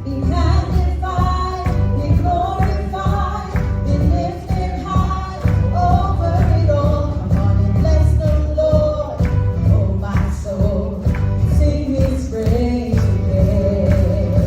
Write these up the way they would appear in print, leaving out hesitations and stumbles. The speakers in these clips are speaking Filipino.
Be magnified, be glorified, be lifted high over it all. Come on and bless the Lord, oh my soul. Sing His praise again.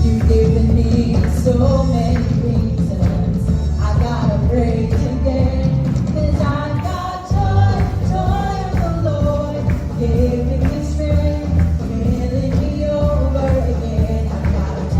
You've given me so many reasons. I gotta praise again. 'Cause I've got joy, joy of the Lord, giving me strength, filling me over again. I've got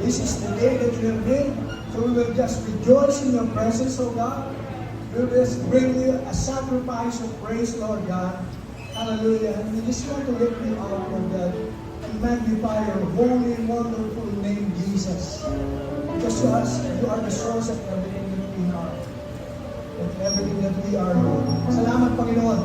This is the day that you have made, so we will just rejoice in your presence, O God. We will just bring you a sacrifice of praise, Lord God. Hallelujah. And we just want to lift you up, Lord God, and magnify your holy and wonderful name, Jesus. Because to us, you are the source of everything that we are. And everything that we are, Lord. Salamat, Panginoon.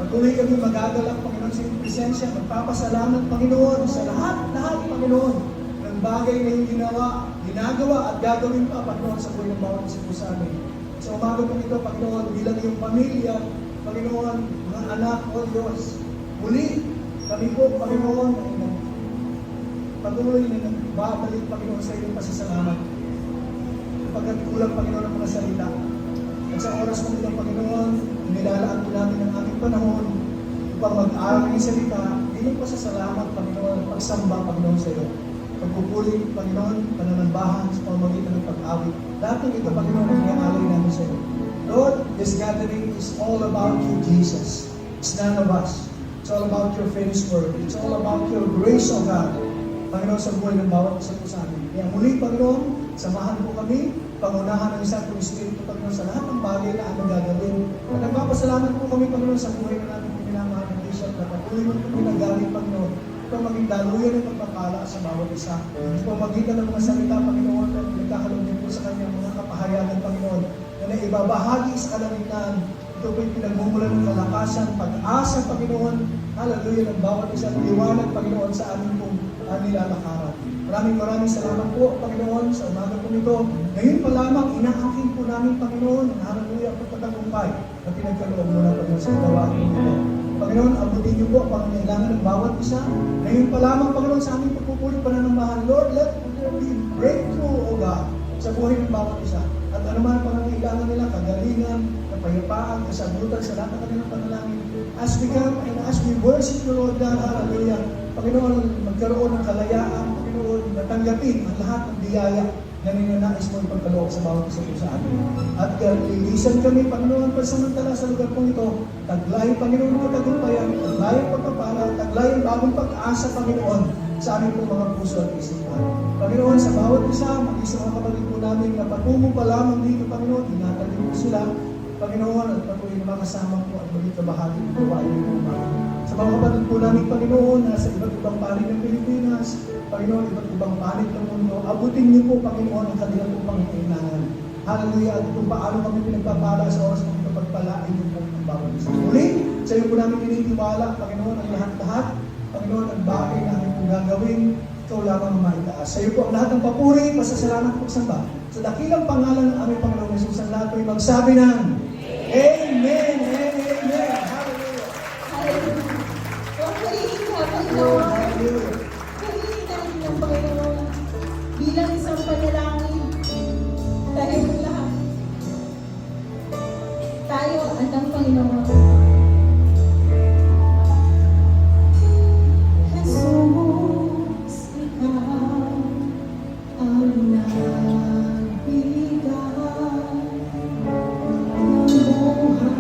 Patuloy kami magagalak, Panginoon, sa iyong presensya. Magpapasalamat, Panginoon, sa lahat, Panginoon, ng bagay na iyong ginagawa at gagawin pa, Panginoon, sa buhay ng bawat isa po sa amin. Sa umaga po ito, Panginoon, bilang iyong pamilya, Panginoon, mga anak, O Diyos, muli, kami po, Panginoon, ay patuloy na nagbabalik, Panginoon, sa iyong pasasalamat. Pagkat kulang, Panginoon, ang mga salita. At sa oras mo ito, Panginoon, nilalaan po namin ang aming panahon upang mag-aaral ng salita, inyong pasasalamat, Panginoon, pagsamba, Panginoon, sa iyo. Pagpupuli, Panginoon, pananambahan sa pamamagitan ng pag-awit. Lahat ng ito, Panginoon, ang iaalay namin sa iyo. Lord, this gathering is all about you, Jesus. It's none of us. It's all about your finished work. It's all about your grace, O God. Panginoon, sa buhay ng bawat isa po sa amin. Kaya muli, Panginoon, samahan po kami, pangunahan ng isang Espiritu, Panginoon, sa lahat ng bagay na aming gagawin. At nagpapasalamat po kami, Panginoon, sa buhay na namin pinamahal ng Bishop, na patuloy mo po ginagamit, Panginoon, upang maging daluyan ng pagpapala sa bawat isa. Upang magitan ng mga salita, Panginoon, at nagkakaroon din po sa kanyang mga kapahayagan, Panginoon, na naibabahagi sa kalamitan. Ito po'y pinagmumulan ng kalakasan, pag-asa, Panginoon, hallelujah, ng bawat isang liwanag, Panginoon, sa aming pong nilalakaran. Maraming salamat po, Panginoon, sa umaga po nito. Ngayon pa lamang, inaakin po namin, Paginoon, ang hallelujah, pagpatagumpay na pinagkaloob mo na, Panginoon, sa gawain nito. Panginoon, abutin niyo po ang pangangailangan ng bawat isa. Ngayon pa lamang, Panginoon, sa aming pagpupulong pananambahan, Lord, let there be breakthrough, O God, sa buhay ng bawat isa. At anuman ang pangangailangan nila, kagalingan, kapayapaan, kasagutan sa lahat ng kanilang panalangin. As we come and as we worship you, Lord God, hallelujah, Panginoon, magkaroon ng kalayaan, Panginoon, natanggapin ang lahat ng biyaya na ninanais mo ipagkaloob sa bawat isa po sa amin. At lilisan kami, Panginoon, pansamantala sa lugar pong ito, taglay, Panginoon, ng katagumpayan, taglay ang pagpapala, taglay ang bagong pag-asa, Panginoon, sa aming pong mga puso at isipan. Panginoon, sa bawat isa, maging sa mga kapatid po namin na patungo pa lamang dito, Panginoon, tinatagin po sila, Panginoon, at patuloy na makasama po at maging kabahagi ng gawain ng mga. Sa mga kapatid po namin, Panginoon, na sa iba't ibang panig ng Pilipinas, Panginoon, iba't ibang panig ng mundo, abutin niyo po, Panginoon, ang kanilang po pangangailangan. Hallelujah, at kung paano kami pinagpapala sa oras ng ito, pagpalain niyo po ang bawat isa. Muli, sa iyo po namin tinitiwala, Panginoon, ang lahat-lahat, Panginoon, ang bagay na aming po gagawin, ikaw lamang ang maitaas. Sa iyo po ang lahat ng papuri, pasasalamat po samba. Sa dakilang pangalan ng aming Panginoon Jesus, ang lahat po'y magsabi ng Amen and Amen. Hallelujah. Hallelujah. Huwag purihin ka, Panginoon. Hallelujah. Purihin natin ng Panginoon bilang isang panalangin. Tayo ang lahat. Tayo ang Panginoon. Jesus, ikaw ang nagbigay ng buhay.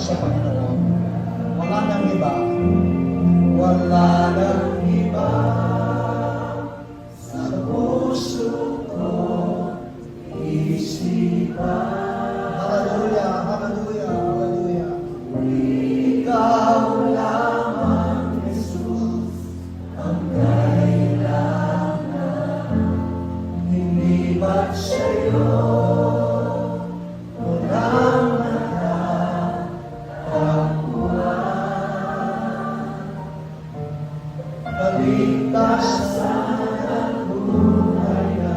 sa Panginoon. Wala nang iba. Wala nang iba sa puso ko isipan. Hallelujah, hallelujah, hallelujah. Ikaw lamang, Jesus, ang kailangan. Hindi ba't sa'yo walang kaligtasan ang buhay na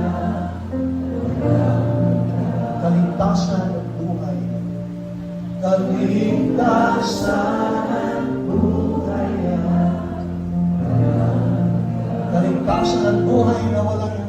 kaligtasan ang buhay kaligtasan ang buhay na kaligtasan ang buhay na walang